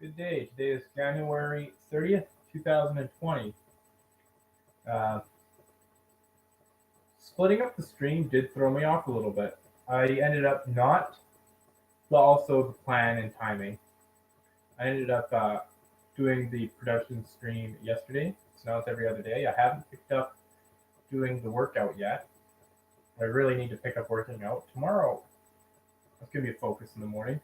Good day. Today is January 30th, 2020. Uh, Splitting up the stream did throw me off a little bit. I ended up not, but also the plan and timing. I ended up doing the production stream yesterday, so now it's every other day. I haven't picked up doing the workout yet. I really need to pick up working out. Tomorrow, that's going to be a focus in the morning.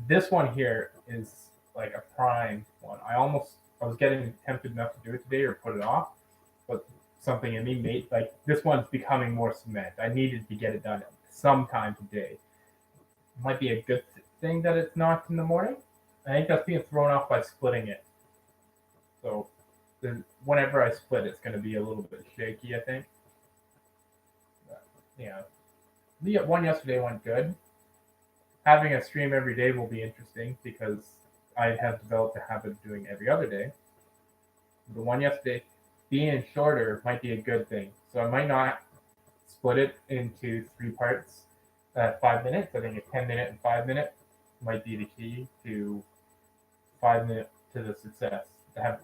This one here is like a prime one. I was getting tempted enough to do it today or put it off, but something in me made like this one's becoming more cement. I needed to get it done sometime today. It might be a good thing that it's not in the morning. I think that's being thrown off by splitting it. So whenever I split, it's going to be a little bit shaky. I think. But, yeah, the one yesterday went good. Having a stream every day will be interesting because I have developed a habit of doing every other day. The one yesterday being shorter might be a good thing. So I might not split it into three parts at 5 minutes. I think a 10-minute and 5 minute might be the key to 5 minute to the success. To have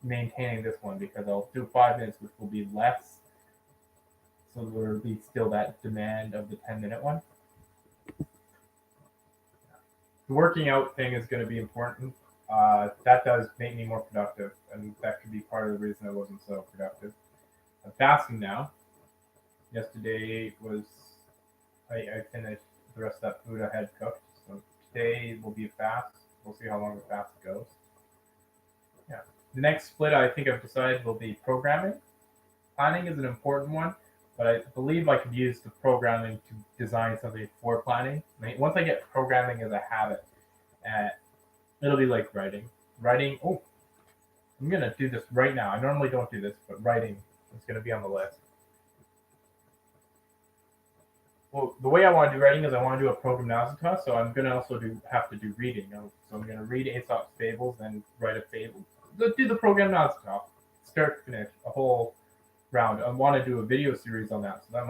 maintaining this one because I'll do 5 minutes, which will be less. So there will be still that demand of the 10-minute one. The working out thing is going to be important. That does make me more productive, and that could be part of the reason I wasn't so productive. I'm fasting now. Yesterday was I finished the rest of that food I had cooked, so today will be a fast. We'll see how long the fast goes. Yeah, the next split I think I've decided will be programming. Planning is an important one, but I believe I could use the programming to design something for planning. I mean, once I get programming as a habit, uh, it'll be like writing. Writing. Oh, I'm gonna do this right now. I normally don't do this, but writing is gonna be on the list. Well, the way I want to do writing is I want to do a program Nausicaa, so I'm gonna also have to do reading. So I'm gonna read Aesop's fables and write a fable. Do the program Nausicaa, start to finish, a whole round. I want to do a video series on that, so that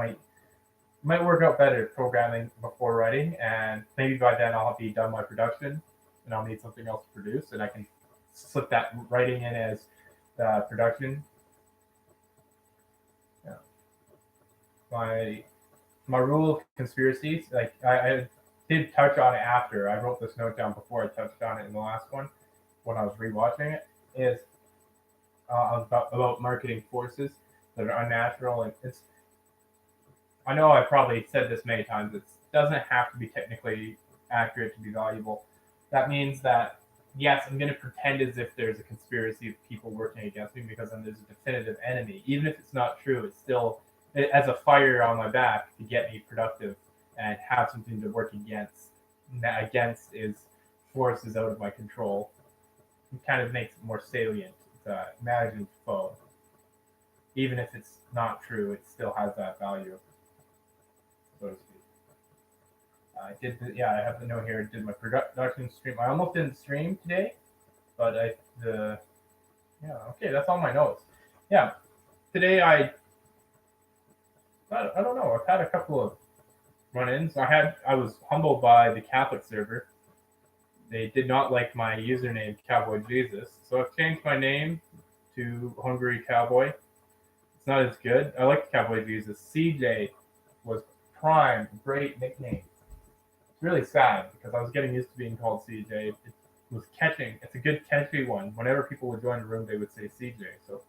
might work out better programming before writing, and maybe by then I'll be done my production, and I'll need something else to produce, and I can slip that writing in as production. Yeah. My rule of conspiracies, like I did touch on it after I wrote this note down before I touched on it in the last one when I was rewatching it, is about marketing forces that are unnatural, and it's. I know I probably said this many times. It doesn't have to be technically accurate to be valuable. That means that yes, I'm going to pretend as if there's a conspiracy of people working against me because then there's a definitive enemy. Even if it's not true, it's still as a fire on my back to get me productive and have something to work against. That against is forces out of my control. It kind of makes it more salient. It's an imagined foe. Even if it's not true, it still has that value, so to speak. I have the note here. I did my production stream. I almost didn't stream today, but okay, that's all my notes. Yeah, today I don't know. I've had a couple of run-ins. I was humbled by the Catholic server. They did not like my username Cowboy Jesus, so I've changed my name to Hungry Cowboy. It's not as good. I like Cowboy Jesus. CJ was prime, great nickname. It's really sad because I was getting used to being called CJ. It was catching. It's a good catchy one. Whenever people would join the room, they would say CJ. So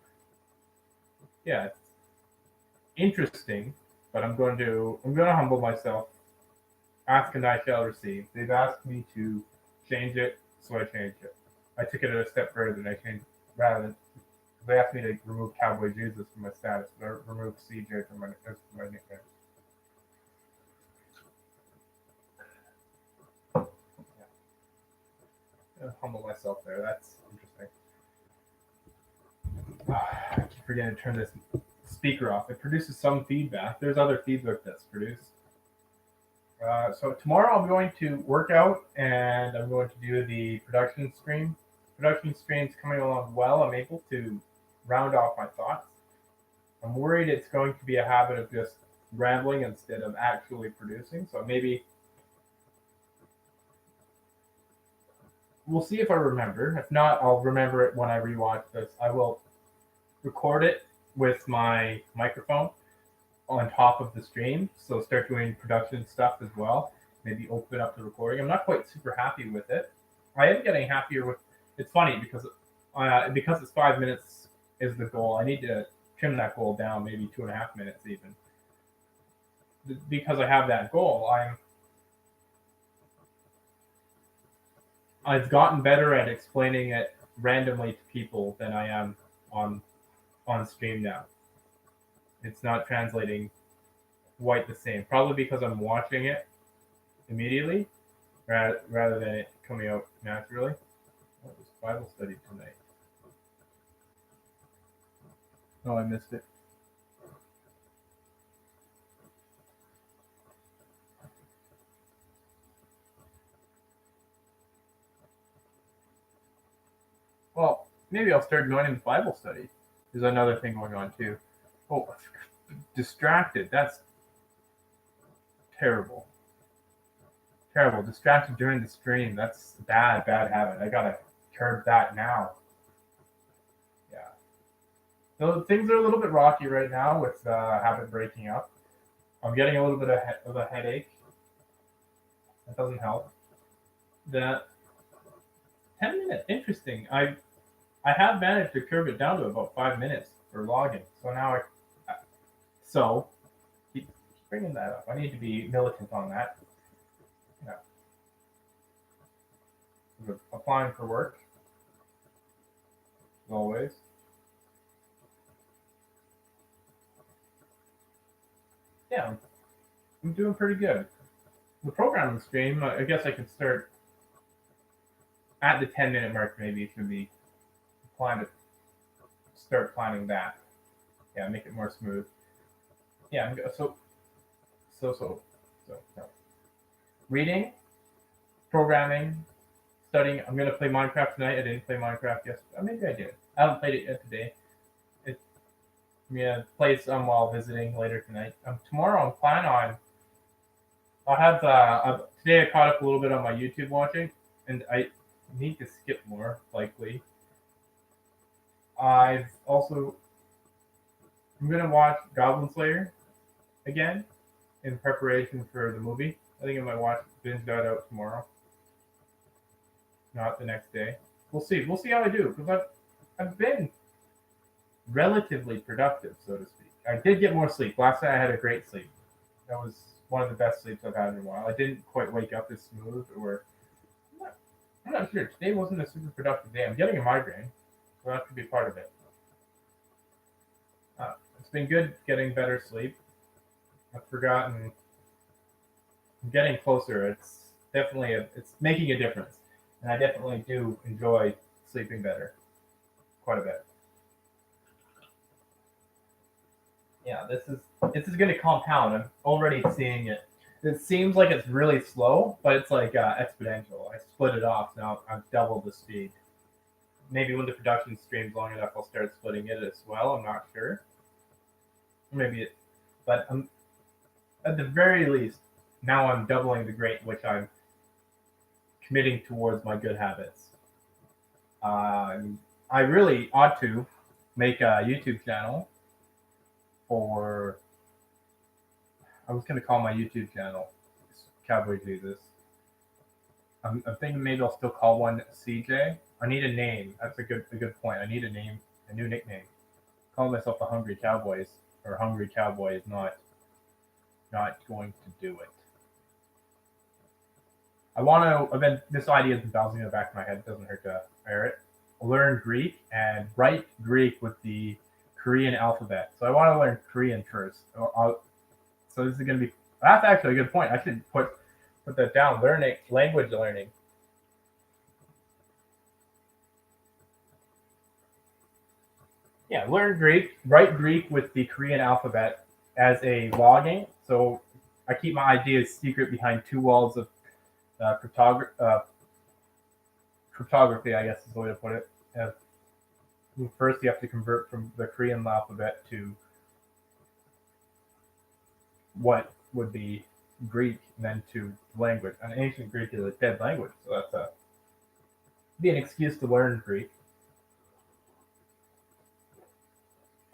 yeah, it's interesting. But I'm going to humble myself. Ask and I shall receive. They've asked me to change it, so I changed it. I took it a step further and I changed rather than they asked me to remove Cowboy Jesus from my status, but I removed CJ from my nickname. Humble myself there. That's interesting. I keep forgetting to turn this speaker off. It produces some feedback. There's other feedback that's produced. So tomorrow I'm going to work out and I'm going to do the production stream. Production stream's coming along well. I'm able to round off my thoughts. I'm worried it's going to be a habit of just rambling instead of actually producing. So maybe we'll see if I remember. If not, I'll remember it when I rewatch this. I will record it with my microphone on top of the stream, so start doing production stuff as well. Maybe open up the recording. I'm not quite super happy with it. I am getting happier with. It's funny because it's 5 minutes is the goal. I need to trim that goal down, maybe 2.5 minutes even. Because I have that goal, I've gotten better at explaining it randomly to people than I am on stream now. It's not translating quite the same. Probably because I'm watching it immediately rather than it coming out naturally. What was Bible study tonight? Oh, I missed it. Well, maybe I'll start joining the Bible study. There's another thing going on too. Oh, distracted. That's terrible. Terrible. Distracted during the stream. That's a bad habit. I gotta curb that now. Yeah. So things are a little bit rocky right now with habit breaking up. I'm getting a little bit of a headache. That doesn't help. That 10 minutes. Interesting. I have managed to curb it down to about 5 minutes for logging. So now so keep bringing that up. I need to be militant on that. Yeah. Applying for work. As always. Yeah, I'm doing pretty good. The programming stream, I guess I can start at the 10-minute mark. Maybe it should be plan to start planning that. Yeah, make it more smooth. Yeah, so reading, programming, studying. I'm gonna play Minecraft tonight. I didn't play Minecraft yesterday. Maybe I did. I haven't played it yet today. I'm gonna play some while visiting later tonight. Tomorrow I'm planning on. I have today I caught up a little bit on my YouTube watching, and I need to skip more likely. I've also I'm gonna watch Goblin Slayer again in preparation for the movie. I think I might watch binge that out tomorrow, not the next day. We'll see. We'll see how I do because I've been relatively productive, so to speak. I did get more sleep. Last night I had a great sleep. That was one of the best sleeps I've had in a while. I didn't quite wake up as smooth, or I'm not sure. Today wasn't a super productive day. I'm getting a migraine, so that could be part of it. It's been good getting better sleep. I've forgotten. I'm getting closer. It's definitely it's making a difference, and I definitely do enjoy sleeping better, quite a bit. Yeah, this is going to compound. I'm already seeing it. It seems like it's really slow, but it's like exponential. I split it off now. I've doubled the speed. Maybe when the production streams long enough, I'll start splitting it as well. I'm not sure. Maybe it, but at the very least, now I'm doubling the rate which I'm committing towards my good habits. I really ought to make a YouTube channel, or I was going to call my YouTube channel Cowboy Jesus. I'm thinking maybe I'll still call one CJ. I need a name. That's a good point. I need a name, a new nickname. Call myself the Hungry Cowboys, or Hungry Cowboy is not going to do it. I want to. I've been this idea has been bouncing in the back of my head. It doesn't hurt to air it. Learn Greek and write Greek with the Korean alphabet. So I want to learn Korean first. So this is going to be. That's actually a good point. I should put that down. Language learning. Yeah, learn Greek. Write Greek with the Korean alphabet as a logging. So I keep my ideas secret behind two walls of cryptography, I guess is the way to put it. First, you have to convert from the Korean alphabet to what would be Greek, and then to language. And ancient Greek is a dead language, so that's Be an excuse to learn Greek.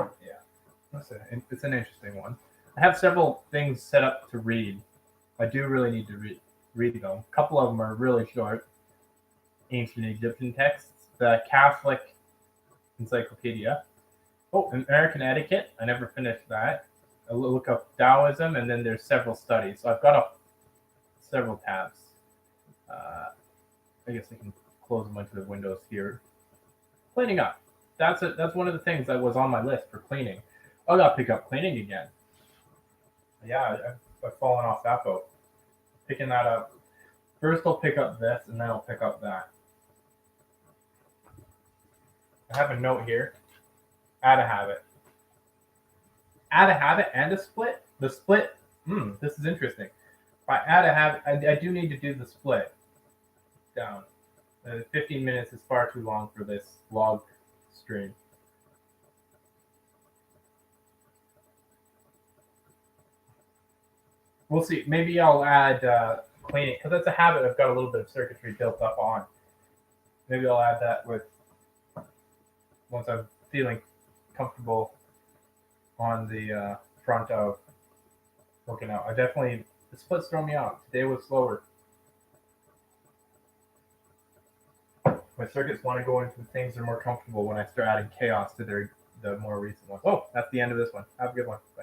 Yeah, it's an interesting one. I have several things set up to read. I do really need to read them. A couple of them are really short. Ancient Egyptian texts, the Catholic Encyclopedia. Oh, American Etiquette. I never finished that. I look up Taoism, and then there's several studies. So I've got several tabs. Uh, I guess I can close a bunch of the windows here. Cleaning up. That's one of the things that was on my list for cleaning. I got to pick up cleaning again. Yeah, I've fallen off that boat. Picking that up. First, I'll pick up this, and then I'll pick up that. I have a note here. Add a habit. Add a habit and a split. The split. This is interesting. If I add a habit, I do need to do the split down. 15 minutes is far too long for this log stream. We'll see. Maybe I'll add cleaning because that's a habit I've got a little bit of circuitry built up on. Maybe I'll add that with once I'm feeling comfortable on the front of working out. The splits throw me off. Today was slower. My circuits want to go into things that are more comfortable when I start adding chaos to the more recent ones. Oh, that's the end of this one. Have a good one. Bye.